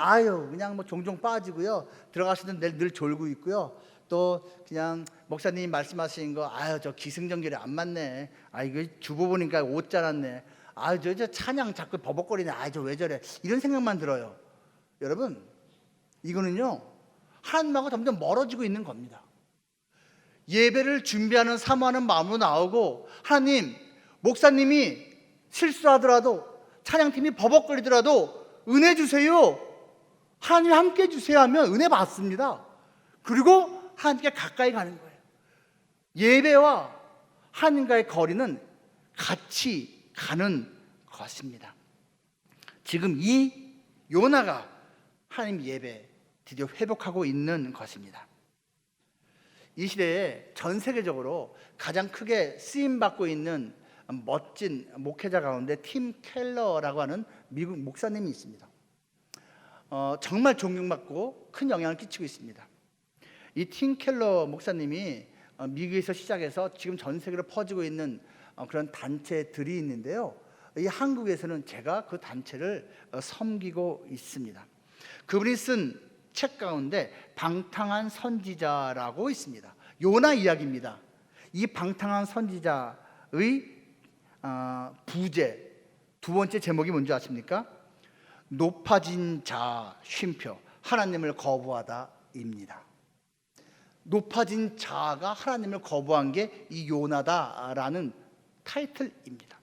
그냥 뭐 종종 빠지고요. 들어가시는 늘 졸고 있고요. 또 그냥 목사님 말씀하신 거 저 기승전결이 안 맞네. 이거 주보 보니까 옷 잘랐네. 저 찬양 자꾸 버벅거리네. 저 왜 저래? 이런 생각만 들어요. 여러분, 이거는요 하나님하고 점점 멀어지고 있는 겁니다. 예배를 준비하는 사모하는 마음으로 나오고, 하나님, 목사님이 실수하더라도, 찬양팀이 버벅거리더라도 은혜 주세요, 하나님 함께 해주세요 하면 은혜 받습니다. 그리고 하나님께 가까이 가는 거예요. 예배와 하나님과의 거리는 같이 가는 것입니다. 지금 이 요나가 하나님 예배 드디어 회복하고 있는 것입니다. 이 시대에 전 세계적으로 가장 크게 쓰임받고 있는 멋진 목회자 가운데 팀 켈러라고 하는 미국 목사님이 있습니다. 정말 존경받고 큰 영향을 끼치고 있습니다. 이 팀 켈러 목사님이 미국에서 시작해서 지금 전 세계로 퍼지고 있는 그런 단체들이 있는데요. 이 한국에서는 제가 그 단체를 섬기고 있습니다. 그분이 쓴 책 가운데 방탕한 선지자라고 있습니다. 요나 이야기입니다. 이 방탕한 선지자의 부제 두 번째 제목이 뭔지 아십니까? 높아진 자 쉼표, 하나님을 거부하다입니다. 높아진 자가 하나님을 거부한 게 이 요나다라는 타이틀입니다.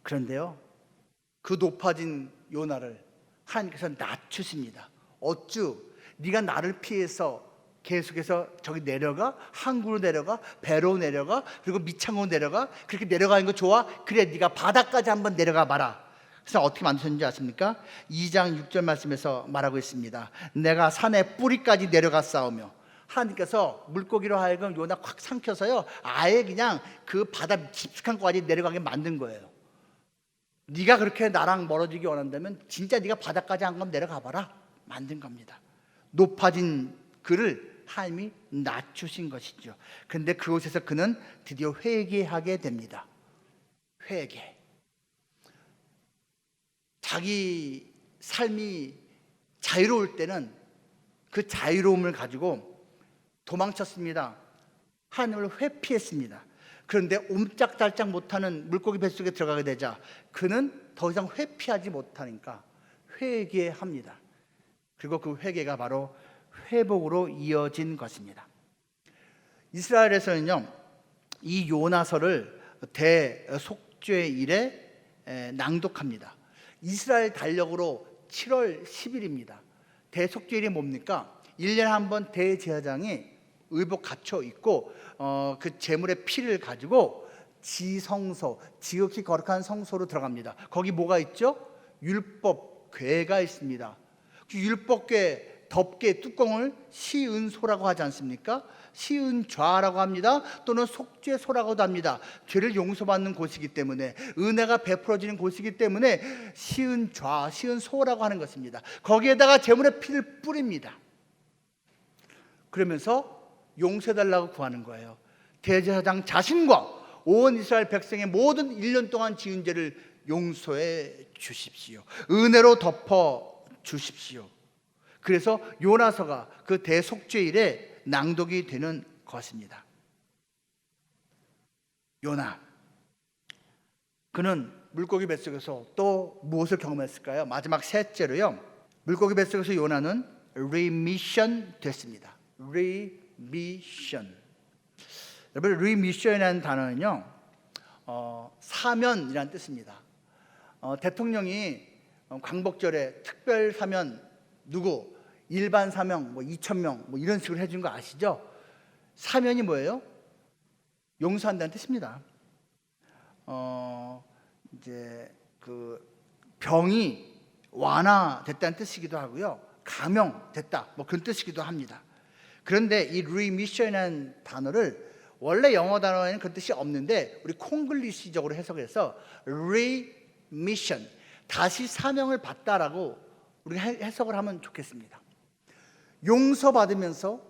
그런데요, 그 높아진 요나를 하나님께서 낮추십니다. 어쭈, 네가 나를 피해서 계속해서 저기 내려가, 항구로 내려가, 배로 내려가, 그리고 미창으로 내려가. 그렇게 내려가는 거 좋아? 그래, 네가 바다까지 한번 내려가 봐라. 그래서 어떻게 만드셨는지 아십니까? 2장 6절 말씀에서 말하고 있습니다. 내가 산의 뿌리까지 내려가 싸우며, 하나님께서 물고기로 하여금 요나 확 삼켜서요 아예 그냥 그 바다 깊숙한 곳까지 내려가게 만든 거예요. 네가 그렇게 나랑 멀어지기 원한다면 진짜 네가 바다까지 한번 내려가 봐라 만든 겁니다. 높아진 그를 하나님이 낮추신 것이죠. 그런데 그곳에서 그는 드디어 회개하게 됩니다. 회개. 자기 삶이 자유로울 때는 그 자유로움을 가지고 도망쳤습니다. 하나님을 회피했습니다. 그런데 옴짝달짝 못하는 물고기 뱃속에 들어가게 되자 그는 더 이상 회피하지 못하니까 회개합니다. 그리고 그 회개가 바로 회복으로 이어진 것입니다. 이스라엘에서는요 이 요나서를 대속죄일에 낭독합니다. 이스라엘 달력으로 7월 10일입니다. 대속죄일이 뭡니까? 1년에 한 번 대제사장이 의복 갖춰 입고 그 제물의 피를 가지고 지성소, 지극히 거룩한 성소로 들어갑니다. 거기 뭐가 있죠? 율법궤가 있습니다. 그 율법궤 덮개 뚜껑을 시은소라고 하지 않습니까? 시은좌라고 합니다. 또는 속죄소라고도 합니다. 죄를 용서받는 곳이기 때문에, 은혜가 베풀어지는 곳이기 때문에 시은좌, 시은소라고 하는 것입니다. 거기에다가 제물의 피를 뿌립니다. 그러면서 용서해달라고 구하는 거예요. 대제사장 자신과 온 이스라엘 백성의 모든 1년 동안 지은 죄를 용서해 주십시오. 은혜로 덮어 주십시오. 그래서 요나서가 그 대속죄일에 낭독이 되는 것입니다. 요나, 그는 물고기 뱃속에서 또 무엇을 경험했을까요? 마지막 셋째로요, 물고기 뱃속에서 요나는 리미션 됐습니다. 리미션. 여러분, 리미션이라는 단어는요 사면이라는 뜻입니다. 대통령이 광복절에 특별 사면 누구, 일반 사명 2,000명 이런 식으로 해준 거 아시죠? 사면이 뭐예요? 용서한다는 뜻입니다. 이제 그 병이 완화됐다는 뜻이기도 하고요, 감형됐다 그런 뜻이기도 합니다. 그런데 이 리미션이라는 단어를 원래 영어 단어에는 그런 뜻이 없는데 우리 콩글리시적으로 해석해서 리미션, 다시 사명을 받다라고 우리가 해석을 하면 좋겠습니다. 용서받으면서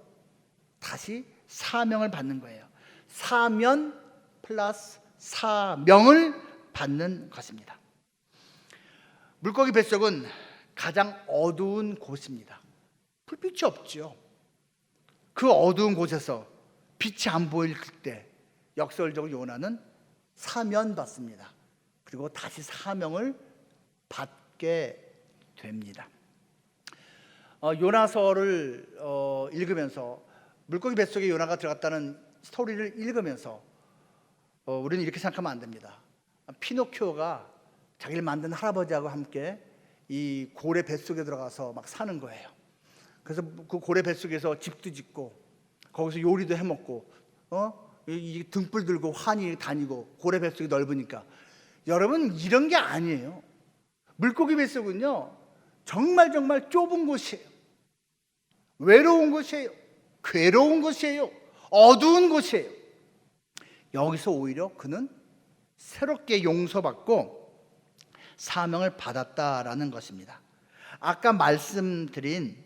다시 사명을 받는 거예요. 사면 플러스 사명을 받는 것입니다. 물고기 뱃속은 가장 어두운 곳입니다. 불빛이 없죠. 그 어두운 곳에서 빛이 안 보일 때 역설적으로 요나는 사면받습니다. 그리고 다시 사명을 받게 됩니다. 요나서를 읽으면서 물고기 뱃속에 요나가 들어갔다는 스토리를 읽으면서 우리는 이렇게 생각하면 안 됩니다. 피노키오가 자기를 만든 할아버지하고 함께 이 고래 뱃속에 들어가서 막 사는 거예요. 그래서 그 고래 뱃속에서 집도 짓고 거기서 요리도 해먹고 이 등불 들고 환히 다니고 고래 뱃속이 넓으니까. 여러분, 이런 게 아니에요. 물고기 뱃속은요 정말 좁은 곳이에요. 외로운 곳이에요. 괴로운 곳이에요. 어두운 곳이에요. 여기서 오히려 그는 새롭게 용서받고 사명을 받았다라는 것입니다. 아까 말씀드린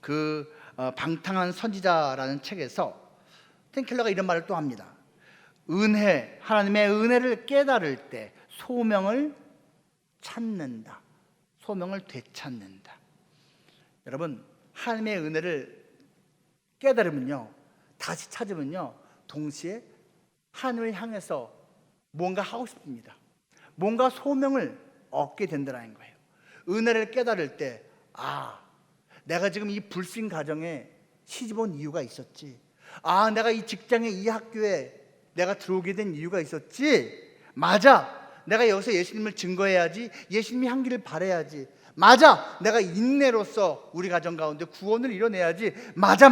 그 방탕한 선지자라는 책에서 탱켈러가 이런 말을 또 합니다. 은혜, 하나님의 은혜를 깨달을 때 소명을 찾는다. 소명을 되찾는다. 여러분, 하나님의 은혜를 깨달으면요, 다시 찾으면요, 동시에 하나님을 향해서 뭔가 하고 싶습니다. 뭔가 소명을 얻게 된다는 거예요. 은혜를 깨달을 때, 내가 지금 이 불신 가정에 시집 온 이유가 있었지. 내가 이 직장에, 이 학교에 내가 들어오게 된 이유가 있었지. 맞아, 내가 여기서 예수님을 증거해야지. 예수님이 향기를 바라야지. 맞아, 내가 인내로서 우리 가정 가운데 구원을 이뤄내야지. 맞아.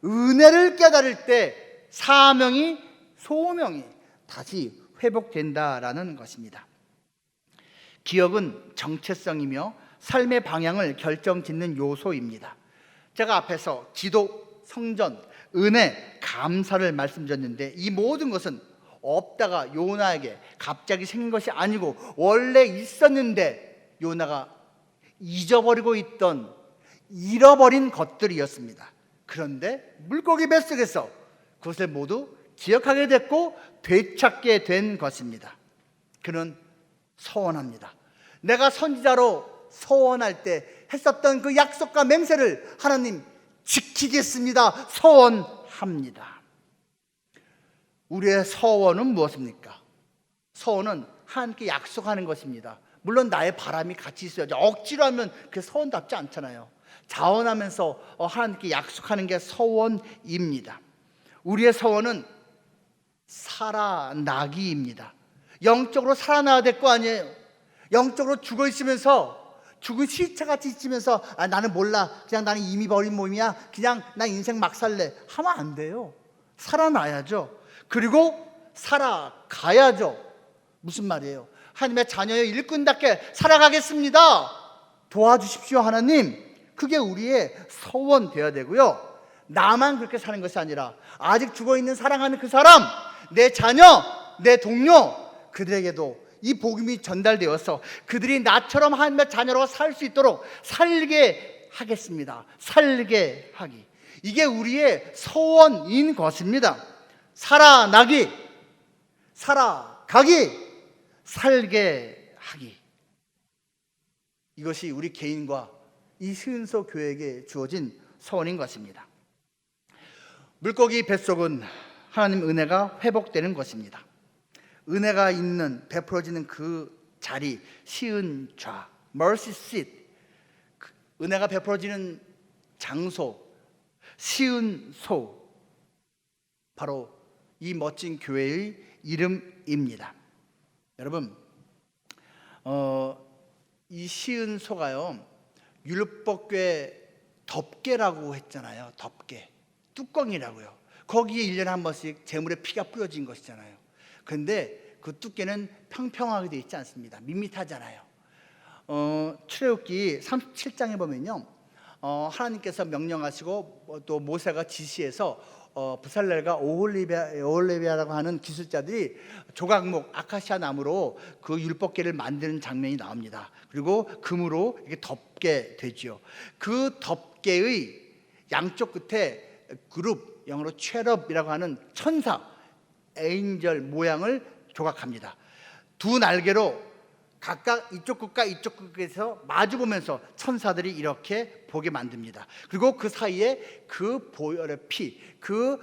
은혜를 깨달을 때 사명이, 소명이 다시 회복된다라는 것입니다. 기억은 정체성이며 삶의 방향을 결정짓는 요소입니다. 제가 앞에서 기도, 성전, 은혜, 감사를 말씀드렸는데 이 모든 것은 없다가 요나에게 갑자기 생긴 것이 아니고 원래 있었는데 요나가 잊어버리고 있던, 잃어버린 것들이었습니다. 그런데 물고기 뱃속에서 그것을 모두 기억하게 됐고 되찾게 된 것입니다. 그는 서원합니다. 내가 선지자로 서원할 때 했었던 그 약속과 맹세를 하나님 지키겠습니다. 서원합니다. 우리의 서원은 무엇입니까? 서원은 하나님께 약속하는 것입니다. 물론 나의 바람이 같이 있어야죠. 억지로 하면 그게 서원답지 않잖아요. 자원하면서 하나님께 약속하는 게 서원입니다. 우리의 서원은 살아나기입니다. 영적으로 살아나야 될 거 아니에요. 영적으로 죽어 있으면서, 죽은 시체같이 있으면서 나는 몰라, 그냥 나는 이미 버린 몸이야, 그냥 나 인생 막 살래 하면 안 돼요. 살아나야죠. 그리고 살아가야죠. 무슨 말이에요? 하나님의 자녀의 일꾼답게 살아가겠습니다. 도와주십시오 하나님. 그게 우리의 서원 되어야 되고요. 나만 그렇게 사는 것이 아니라 아직 죽어있는 사랑하는 그 사람, 내 자녀, 내 동료, 그들에게도 이 복음이 전달되어서 그들이 나처럼 하나님의 자녀로 살 수 있도록 살게 하겠습니다. 살게 하기, 이게 우리의 서원인 것입니다. 살아나기, 살아가기, 살게 하기, 이것이 우리 개인과 이 시은소 교회에게 주어진 서원인 것입니다. 물고기 뱃속은 하나님 은혜가 회복되는 것입니다. 은혜가 있는, 베풀어지는 그 자리, 시은좌, mercy seat, 은혜가 베풀어지는 장소, 시은소, 바로 이 멋진 교회의 이름입니다. 여러분, 이 시은소가요, 율법교회 덮개라고 했잖아요. 덮개, 뚜껑이라고요. 거기에 1년에 한 번씩 제물의 피가 뿌려진 것이잖아요. 그런데 그 뚜껑은 평평하게 되어 있지 않습니다. 밋밋하잖아요. 출애굽기 37장에 보면요, 하나님께서 명령하시고 또 모세가 지시해서 부살렐과 오홀리비아라고 하는 기술자들이 조각목, 아카시아 나무로 그 율법궤를 만드는 장면이 나옵니다. 그리고 금으로 이렇게 덮게 되죠. 그 덮개의 양쪽 끝에 그룹, 영어로 체럽이라고 하는 천사, 에인절 모양을 조각합니다. 두 날개로 각각 이쪽 끝과 이쪽 끝에서 마주보면서 천사들이 이렇게 보게 만듭니다. 그리고 그 사이에 그 보혈의 피, 그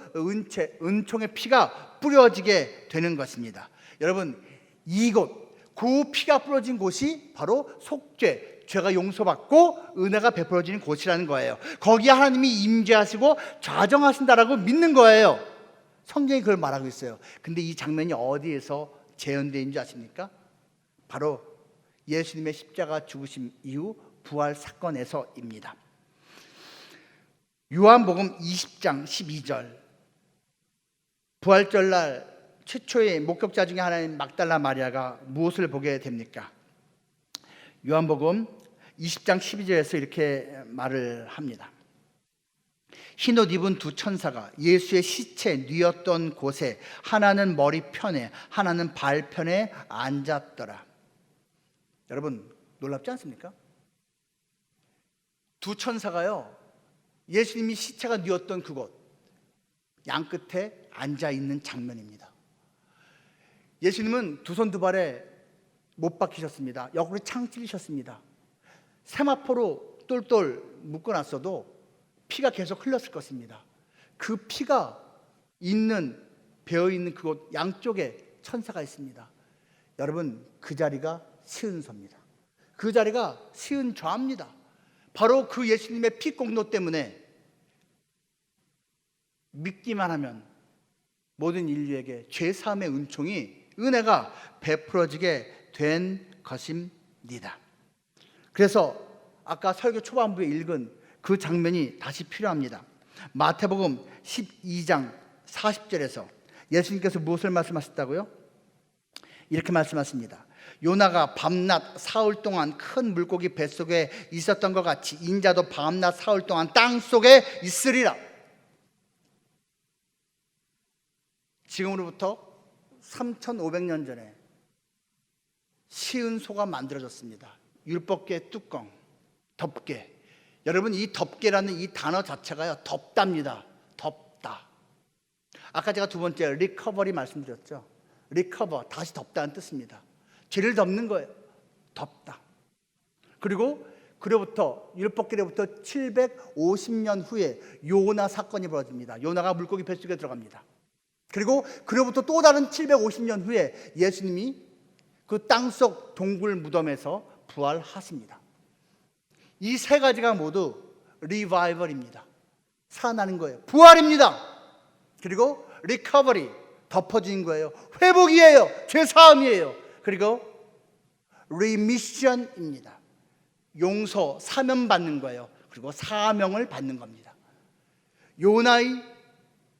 은총의 피가 뿌려지게 되는 것입니다. 여러분, 이곳, 그 피가 뿌려진 곳이 바로 속죄, 죄가 용서받고 은혜가 베풀어지는 곳이라는 거예요. 거기에 하나님이 임재하시고 좌정하신다라고 믿는 거예요. 성경이 그걸 말하고 있어요. 근데 이 장면이 어디에서 재현되어 있는지 아십니까? 바로 예수님의 십자가 죽으심 이후 부활 사건에서입니다. 요한복음 20장 12절, 부활절날 최초의 목격자 중에 하나인 막달라 마리아가 무엇을 보게 됩니까? 요한복음 20장 12절에서 이렇게 말을 합니다. 흰옷 입은 두 천사가 예수의 시체 뉘었던 곳에 하나는 머리편에 하나는 발편에 앉았더라. 여러분, 놀랍지 않습니까? 두 천사가요, 예수님이 시체가 뉘었던 그곳 양끝에 앉아있는 장면입니다. 예수님은 두 손 두 발에 못 박히셨습니다. 옆구리 창 찔리셨습니다. 세마포로 똘똘 묶어놨어도 피가 계속 흘렀을 것입니다. 그 피가 있는, 배어있는 그곳 양쪽에 천사가 있습니다. 여러분, 그 자리가 시은소입니다. 그 자리가 시은좌입니다. 바로 그 예수님의 피 공로 때문에 믿기만 하면 모든 인류에게 죄사함의 은혜가 베풀어지게 된 것입니다. 그래서 아까 설교 초반부에 읽은 그 장면이 다시 필요합니다. 마태복음 12장 40절에서 예수님께서 무엇을 말씀하셨다고요? 이렇게 말씀하십니다. 요나가 밤낮 사흘 동안 큰 물고기 뱃속에 있었던 것 같이 인자도 밤낮 사흘 동안 땅속에 있으리라. 지금으로부터 3,500년 전에 시은소가 만들어졌습니다. 율법계 뚜껑, 덮개. 여러분, 이 덮개라는 이 단어 자체가요, 덮답니다. 덮다. 아까 제가 두 번째 리커버리 말씀드렸죠. 리커버, 다시 덮다는 뜻입니다. 죄를 덮는 거예요. 덮다. 그리고 그로부터 율법계로부터 750년 후에 요나 사건이 벌어집니다. 요나가 물고기 뱃속에 들어갑니다. 그리고 그로부터 또 다른 750년 후에 예수님이 그 땅속 동굴 무덤에서 부활하십니다. 이 세 가지가 모두 리바이벌입니다. 살아나는 거예요. 부활입니다. 그리고 리커버리, 덮어진 거예요. 회복이에요. 죄사함이에요. 그리고 리미션입니다. 용서, 사면받는 거예요. 그리고 사명을 받는 겁니다. 요나의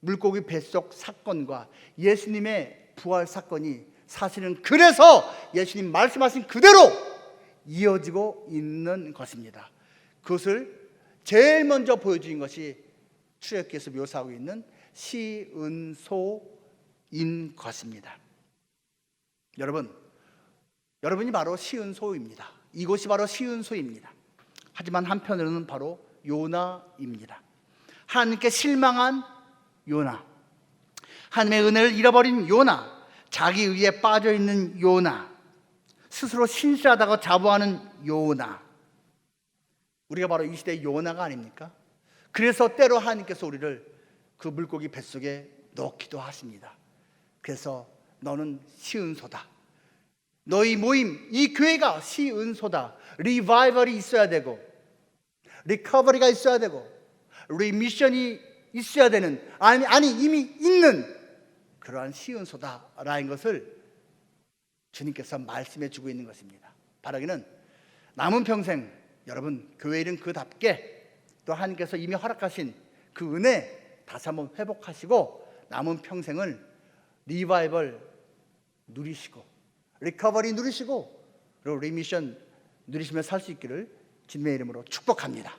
물고기 뱃속 사건과 예수님의 부활 사건이 사실은 그래서 예수님 말씀하신 그대로 이어지고 있는 것입니다. 그것을 제일 먼저 보여주신 것이 출애굽기에서 묘사하고 있는 시은소인 것입니다. 여러분이 바로 시은소입니다. 이곳이 바로 시은소입니다. 하지만 한편으로는 바로 요나입니다. 하나님께 실망한 요나, 하나님의 은혜를 잃어버린 요나, 자기 의에 빠져있는 요나, 스스로 신실하다고 자부하는 요나. 우리가 바로 이 시대의 요나가 아닙니까? 그래서 때로 하나님께서 우리를 그 물고기 뱃속에 넣기도 하십니다. 그래서 너는 시은소다. 너희 모임, 이 교회가 시은소다. 리바이벌이 있어야 되고, 리커버리가 있어야 되고, 리미션이 있어야 되는, 아니 이미 있는 그러한 시은소다라는 것을 주님께서 말씀해 주고 있는 것입니다. 바라기는 남은 평생 여러분 교회 일은 그답게 또 하나님께서 이미 허락하신 그 은혜 다시 한번 회복하시고 남은 평생을 리바이벌 누리시고 리커버리 누리시고 그리고 리미션 누리시며 살 수 있기를 주님의 이름으로 축복합니다.